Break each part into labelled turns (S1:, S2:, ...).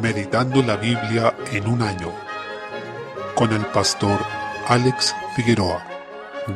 S1: Meditando la Biblia en un año, con el pastor Alex Figueroa.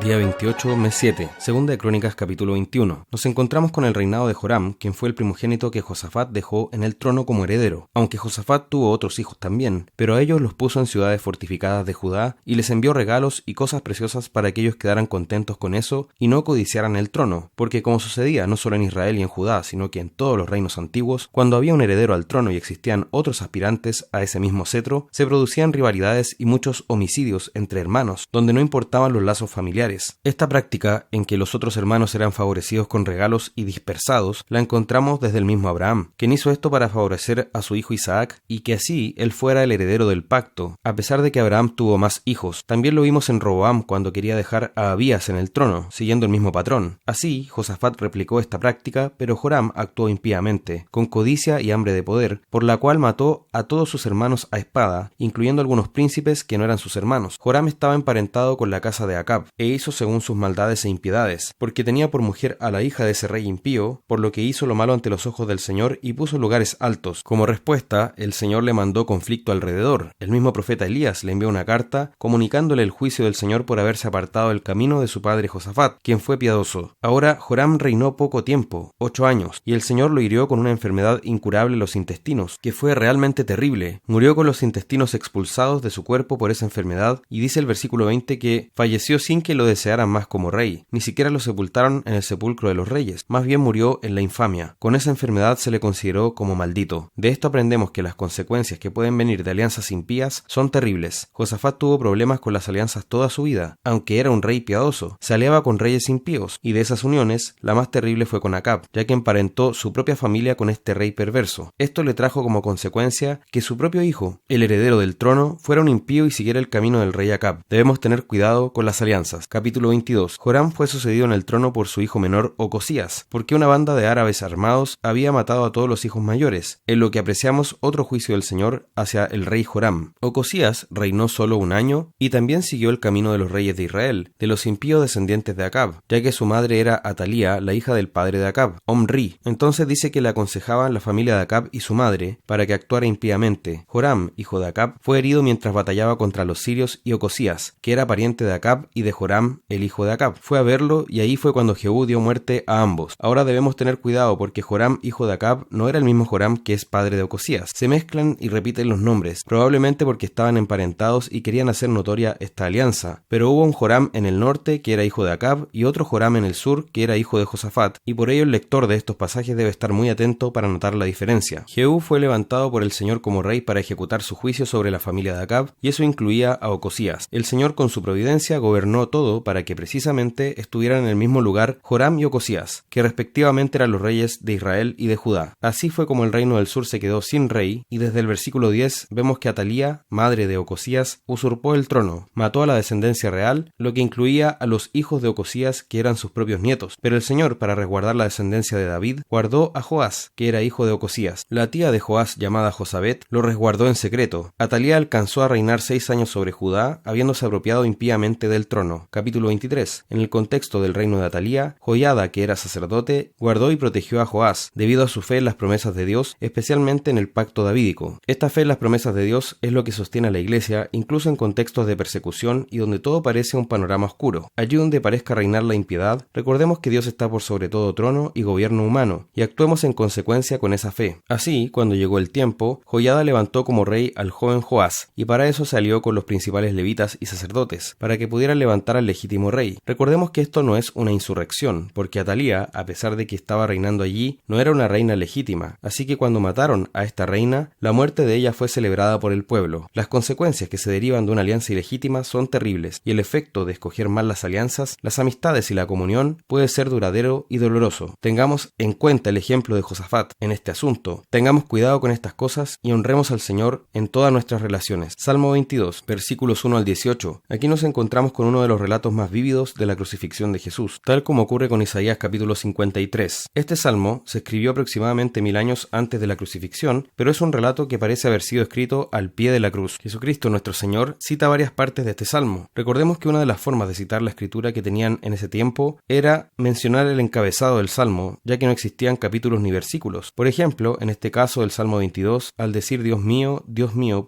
S2: Día 28, mes 7, Segunda de Crónicas, capítulo 21. Nos encontramos con el reinado de Joram, quien fue el primogénito que Josafat dejó en el trono como heredero, aunque Josafat tuvo otros hijos también, pero a ellos los puso en ciudades fortificadas de Judá y les envió regalos y cosas preciosas para que ellos quedaran contentos con eso y no codiciaran el trono, porque como sucedía no solo en Israel y en Judá, sino que en todos los reinos antiguos, cuando había un heredero al trono y existían otros aspirantes a ese mismo cetro, se producían rivalidades y muchos homicidios entre hermanos, donde no importaban los lazos familiares. Esta práctica, en que los otros hermanos eran favorecidos con regalos y dispersados, la encontramos desde el mismo Abraham, quien hizo esto para favorecer a su hijo Isaac y que así él fuera el heredero del pacto, a pesar de que Abraham tuvo más hijos. También lo vimos en Roboam cuando quería dejar a Abías en el trono, siguiendo el mismo patrón. Así, Josafat replicó esta práctica, pero Joram actuó impíamente, con codicia y hambre de poder, por la cual mató a todos sus hermanos a espada, incluyendo algunos príncipes que no eran sus hermanos. Joram estaba emparentado con la casa de Acab, e hizo según sus maldades e impiedades, porque tenía por mujer a la hija de ese rey impío, por lo que hizo lo malo ante los ojos del Señor y puso lugares altos. Como respuesta, el Señor le mandó conflicto alrededor. El mismo profeta Elías le envió una carta comunicándole el juicio del Señor por haberse apartado del camino de su padre Josafat, quien fue piadoso. Ahora Joram reinó poco tiempo, 8 años, y el Señor lo hirió con una enfermedad incurable en los intestinos, que fue realmente terrible. Murió con los intestinos expulsados de su cuerpo por esa enfermedad, y dice el versículo 20 que falleció sin que lo desearan más como rey, ni siquiera lo sepultaron en el sepulcro de los reyes, más bien murió en la infamia. Con esa enfermedad se le consideró como maldito. De esto aprendemos que las consecuencias que pueden venir de alianzas impías son terribles. Josafat tuvo problemas con las alianzas toda su vida, aunque era un rey piadoso, se aliaba con reyes impíos, y de esas uniones, la más terrible fue con Acab, ya que emparentó su propia familia con este rey perverso. Esto le trajo como consecuencia que su propio hijo, el heredero del trono, fuera un impío y siguiera el camino del rey Acab. Debemos tener cuidado con las alianzas. Capítulo 22. Joram fue sucedido en el trono por su hijo menor Ocosías, porque una banda de árabes armados había matado a todos los hijos mayores, en lo que apreciamos otro juicio del Señor hacia el rey Joram. Ocosías reinó solo 1 año y también siguió el camino de los reyes de Israel, de los impíos descendientes de Acab, ya que su madre era Atalía, la hija del padre de Acab, Omri. Entonces dice que le aconsejaban la familia de Acab y su madre para que actuara impíamente. Joram, hijo de Acab, fue herido mientras batallaba contra los sirios y Ocosías, que era pariente de Acab y de Joram, el hijo de Acab, fue a verlo y ahí fue cuando Jehú dio muerte a ambos. Ahora debemos tener cuidado porque Joram, hijo de Acab, no era el mismo Joram que es padre de Ocosías. Se mezclan y repiten los nombres, probablemente porque estaban emparentados y querían hacer notoria esta alianza. Pero hubo un Joram en el norte que era hijo de Acab y otro Joram en el sur que era hijo de Josafat, y por ello el lector de estos pasajes debe estar muy atento para notar la diferencia. Jehú fue levantado por el Señor como rey para ejecutar su juicio sobre la familia de Acab, y eso incluía a Ocosías. El Señor con su providencia gobernó todo para que precisamente estuvieran en el mismo lugar Joram y Ocosías, que respectivamente eran los reyes de Israel y de Judá. Así fue como el reino del sur se quedó sin rey, y desde el versículo 10 vemos que Atalía, madre de Ocosías, usurpó el trono, mató a la descendencia real, lo que incluía a los hijos de Ocosías, que eran sus propios nietos. Pero el Señor, para resguardar la descendencia de David, guardó a Joás, que era hijo de Ocosías. La tía de Joás, llamada Josabet, lo resguardó en secreto. Atalía alcanzó a reinar 6 años sobre Judá, habiéndose apropiado impíamente del trono. Capítulo 23. En el contexto del reino de Atalía, Joiada, que era sacerdote, guardó y protegió a Joás, debido a su fe en las promesas de Dios, especialmente en el pacto davídico. Esta fe en las promesas de Dios es lo que sostiene a la iglesia, incluso en contextos de persecución y donde todo parece un panorama oscuro. Allí donde parezca reinar la impiedad, recordemos que Dios está por sobre todo trono y gobierno humano, y actuemos en consecuencia con esa fe. Así, cuando llegó el tiempo, Joiada levantó como rey al joven Joás, y para eso se alió con los principales levitas y sacerdotes, para que pudieran levantar al legítimo rey. Recordemos que esto no es una insurrección, porque Atalía, a pesar de que estaba reinando allí, no era una reina legítima, así que cuando mataron a esta reina, la muerte de ella fue celebrada por el pueblo. Las consecuencias que se derivan de una alianza ilegítima son terribles, y el efecto de escoger mal las alianzas, las amistades y la comunión puede ser duradero y doloroso. Tengamos en cuenta el ejemplo de Josafat en este asunto, tengamos cuidado con estas cosas y honremos al Señor en todas nuestras relaciones. Salmo 22, versículos 1 al 18. Aquí nos encontramos con uno de los relatos más vívidos de la crucifixión de Jesús, tal como ocurre con Isaías capítulo 53. Este salmo se escribió aproximadamente 1000 años antes de la crucifixión, pero es un relato que parece haber sido escrito al pie de la cruz. Jesucristo, nuestro Señor, cita varias partes de este salmo. Recordemos que una de las formas de citar la escritura que tenían en ese tiempo era mencionar el encabezado del salmo, ya que no existían capítulos ni versículos. Por ejemplo, en este caso del Salmo 22, al decir Dios mío,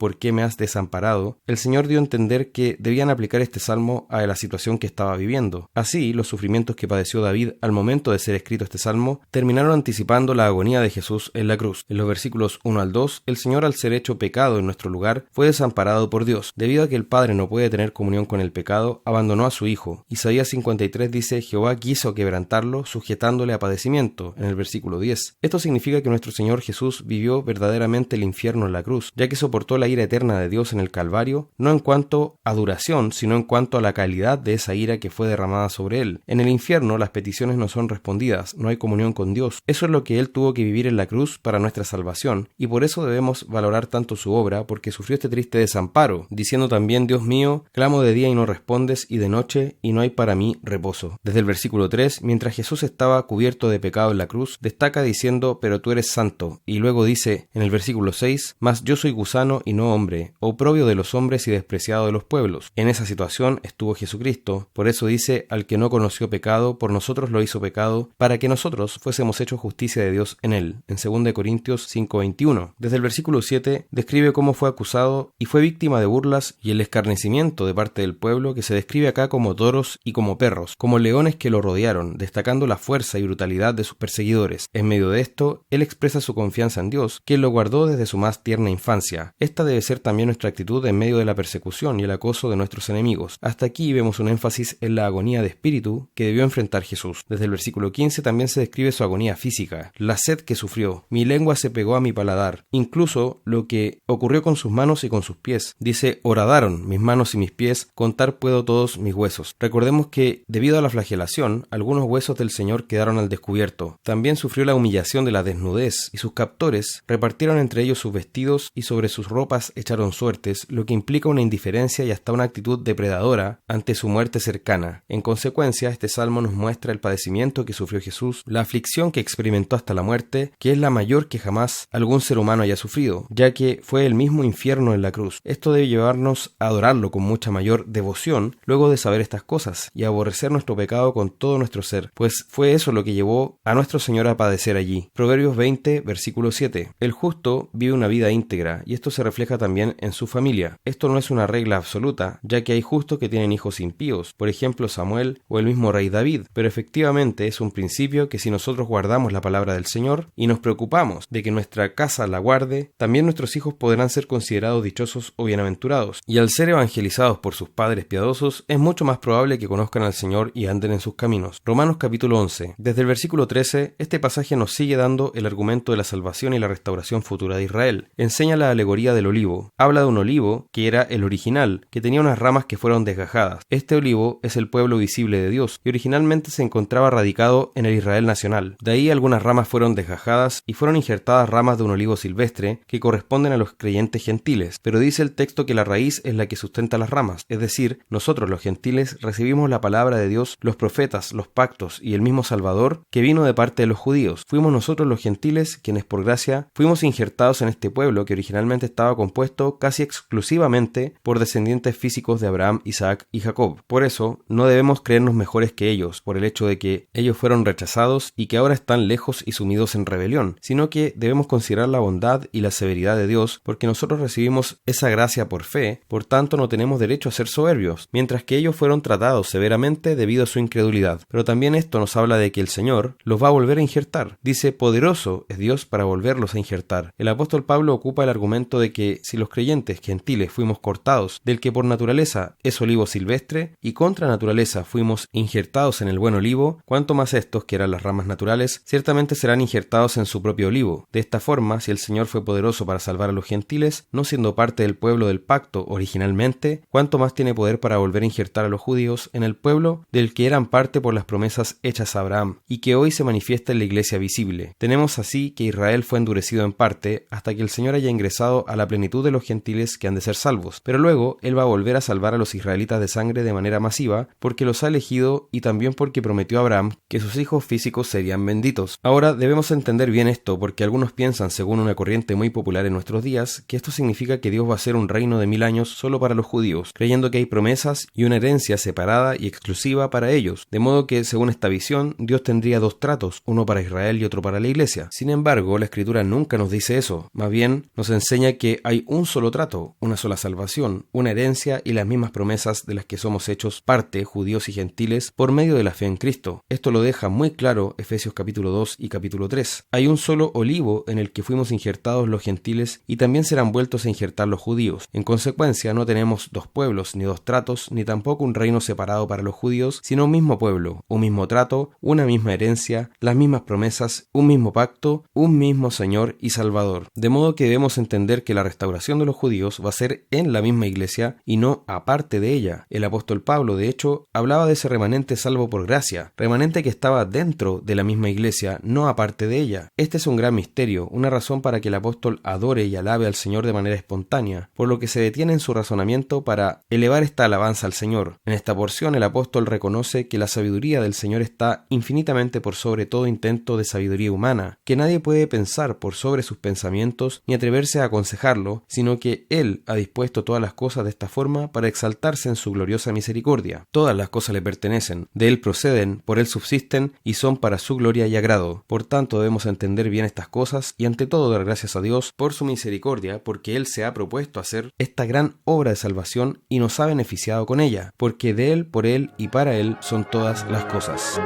S2: ¿por qué me has desamparado?, el Señor dio a entender que debían aplicar este salmo a la situación que estaba viviendo. Así, los sufrimientos que padeció David al momento de ser escrito este salmo terminaron anticipando la agonía de Jesús en la cruz. En los versículos 1 al 2, el Señor, al ser hecho pecado en nuestro lugar, fue desamparado por Dios. Debido a que el Padre no puede tener comunión con el pecado, abandonó a su Hijo. Isaías 53 dice: Jehová quiso quebrantarlo, sujetándole a padecimiento, en el versículo 10. Esto significa que nuestro Señor Jesús vivió verdaderamente el infierno en la cruz, ya que soportó la ira eterna de Dios en el Calvario, no en cuanto a duración, sino en cuanto a la calidad de esa ira que fue derramada sobre él. En el infierno las peticiones no son respondidas, no hay comunión con Dios. Eso es lo que él tuvo que vivir en la cruz para nuestra salvación, y por eso debemos valorar tanto su obra, porque sufrió este triste desamparo, diciendo también: Dios mío, clamo de día y no respondes, y de noche y no hay para mí reposo. Desde el versículo 3, mientras Jesús estaba cubierto de pecado en la cruz, destaca diciendo: pero tú eres santo, y luego dice en el versículo 6: mas yo soy gusano y no hombre, oprobio de los hombres y despreciado de los pueblos. En esa situación estuvo Jesucristo, por eso dice: al que no conoció pecado, por nosotros lo hizo pecado, para que nosotros fuésemos hechos justicia de Dios en él, en 2 Corintios 5:21. Desde el versículo 7 describe cómo fue acusado y fue víctima de burlas y el escarnecimiento de parte del pueblo, que se describe acá como toros y como perros, como leones que lo rodearon, destacando la fuerza y brutalidad de sus perseguidores. En medio de esto, él expresa su confianza en Dios, quien lo guardó desde su más tierna infancia. Esta debe ser también nuestra actitud en medio de la persecución y el acoso de nuestros enemigos. Hasta aquí vemos un énfasis en la agonía de espíritu que debió enfrentar Jesús. Desde el versículo 15 también se describe su agonía física, la sed que sufrió: mi lengua se pegó a mi paladar. Incluso lo que ocurrió con sus manos y con sus pies. Dice: horadaron mis manos y mis pies, contar puedo todos mis huesos. Recordemos que, debido a la flagelación, algunos huesos del Señor quedaron al descubierto. También sufrió la humillación de la desnudez, y sus captores repartieron entre ellos sus vestidos y sobre sus ropas echaron suertes, lo que implica una indiferencia y hasta una actitud depredadora ante su muerte cercana. En consecuencia, este salmo nos muestra el padecimiento que sufrió Jesús, la aflicción que experimentó hasta la muerte, que es la mayor que jamás algún ser humano haya sufrido, ya que fue el mismo infierno en la cruz. Esto debe llevarnos a adorarlo con mucha mayor devoción luego de saber estas cosas, y a aborrecer nuestro pecado con todo nuestro ser, pues fue eso lo que llevó a nuestro Señor a padecer allí. Proverbios 20, versículo 7. El justo vive una vida íntegra, y esto se refleja también en su familia. Esto no es una regla absoluta, ya que hay justos que tienen hijos impíos, por ejemplo Samuel o el mismo rey David, pero efectivamente es un principio que si nosotros guardamos la palabra del Señor y nos preocupamos de que nuestra casa la guarde, también nuestros hijos podrán ser considerados dichosos o bienaventurados, y al ser evangelizados por sus padres piadosos, es mucho más probable que conozcan al Señor y anden en sus caminos. Romanos capítulo 11. Desde el versículo 13, este pasaje nos sigue dando el argumento de la salvación y la restauración futura de Israel. Enseña la alegoría del olivo. Habla de un olivo que era el original, que tenía unas ramas que fueron desgajadas. Este olivo es el pueblo visible de Dios, y originalmente se encontraba radicado en el Israel nacional. De ahí algunas ramas fueron desgajadas y fueron injertadas ramas de un olivo silvestre que corresponden a los creyentes gentiles, pero dice el texto que la raíz es la que sustenta las ramas, es decir, nosotros los gentiles recibimos la palabra de Dios, los profetas, los pactos y el mismo Salvador que vino de parte de los judíos. Fuimos nosotros los gentiles quienes por gracia fuimos injertados en este pueblo que originalmente estaba compuesto casi exclusivamente por descendientes físicos de Abraham, Isaac y Jacob. Por eso no debemos creernos mejores que ellos por el hecho de que ellos fueron rechazados y que ahora están lejos y sumidos en rebelión, sino que debemos considerar la bondad y la severidad de Dios porque nosotros recibimos esa gracia por fe, por tanto no tenemos derecho a ser soberbios, mientras que ellos fueron tratados severamente debido a su incredulidad. Pero también esto nos habla de que el Señor los va a volver a injertar. Dice: poderoso es Dios para volverlos a injertar. El apóstol Pablo ocupa el argumento de que si los creyentes gentiles fuimos cortados del que por naturaleza es olivo silvestre y contra naturaleza fuimos injertados en el buen olivo, cuanto más estos, que eran las ramas naturales, ciertamente serán injertados en su propio olivo. De esta forma, si el Señor fue poderoso para salvar a los gentiles, no siendo parte del pueblo del pacto originalmente, cuanto más tiene poder para volver a injertar a los judíos en el pueblo del que eran parte por las promesas hechas a Abraham, y que hoy se manifiesta en la iglesia visible. Tenemos así que Israel fue endurecido en parte hasta que el Señor haya ingresado a la plenitud de los gentiles que han de ser salvos, pero luego Él va a volver a salvar a los israelitas de sangre de manera masiva, porque los ha elegido y también porque prometió a Abraham que sus hijos físicos serían benditos. Ahora debemos entender bien esto, porque algunos piensan, según una corriente muy popular en nuestros días, que esto significa que Dios va a hacer un reino de 1000 años solo para los judíos, creyendo que hay promesas y una herencia separada y exclusiva para ellos, de modo que, según esta visión, Dios tendría dos tratos, uno para Israel y otro para la iglesia. Sin embargo, la Escritura nunca nos dice eso, más bien nos enseña que hay un solo trato, una sola salvación, una herencia y las mismas promesas de las que somos hechos parte, judíos y gentiles, por medio de la fe en Cristo. Esto lo deja muy claro Efesios capítulo 2 y capítulo 3. Hay un solo olivo en el que fuimos injertados los gentiles y también serán vueltos a injertar los judíos. En consecuencia, no tenemos dos pueblos, ni dos tratos, ni tampoco un reino separado para los judíos, sino un mismo pueblo, un mismo trato, una misma herencia, las mismas promesas, un mismo pacto, un mismo Señor y Salvador. De modo que debemos entender que la restauración de los judíos va a ser en la misma iglesia y no aparte de ella. El apóstol Pablo, de hecho, hablaba de ese remanente salvo por gracia, remanente que estaba dentro de la misma iglesia, no aparte de ella. Este es un gran misterio, una razón para que el apóstol adore y alabe al Señor de manera espontánea, por lo que se detiene en su razonamiento para elevar esta alabanza al Señor. En esta porción el apóstol reconoce que la sabiduría del Señor está infinitamente por sobre todo intento de sabiduría humana, que nadie puede pensar por sobre sus pensamientos ni atreverse a aconsejarlo, sino que Él ha dispuesto todas las cosas de esta forma para exaltarse en su gloriosa misericordia. Todas las cosas le pertenecen, de Él proceden, por Él subsisten y son para su gloria y agrado. Por tanto, debemos entender bien estas cosas y ante todo dar gracias a Dios por su misericordia, porque Él se ha propuesto hacer esta gran obra de salvación y nos ha beneficiado con ella, porque de Él, por Él y para Él son todas las cosas.